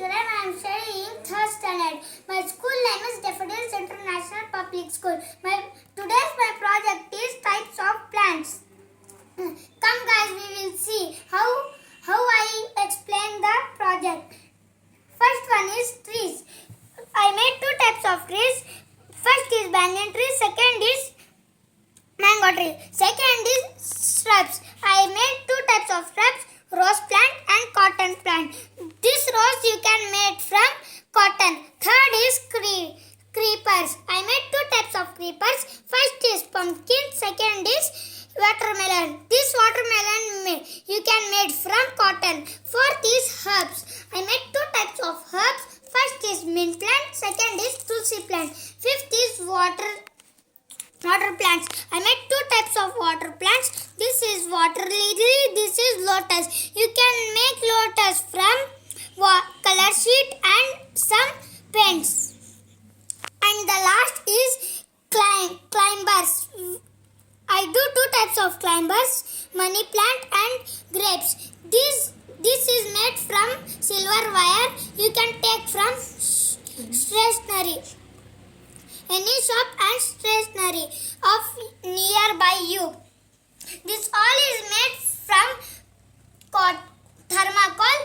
shuraim. I am studying third standard. My school name is Daffodils International Public School. Today's my project is types of plants. Come guys, we will see how I explain the project. First one is trees. I made two types of trees. First is banyan tree, second is mango tree. Second is shrubs. I made two types of shrubs, rose plant and cotton plant. This rose you can make from cotton. Third is creepers. I made two types of creepers. First is pumpkin, second is watermelon. This watermelon you can make from cotton. Fourth is herbs. I made two types of herbs. First is mint plant, second is tulsi plant. Fifth is water plants. I made two types of water plants. This is water lily, this is lotus. You can make lotus from color sheet and some paints. And the last is climbers. I do two types of climbers, money plant and grapes. This is made from silver wire. You can take from stationery. Any shop and stationery of nearby you. This all is made from thermocol.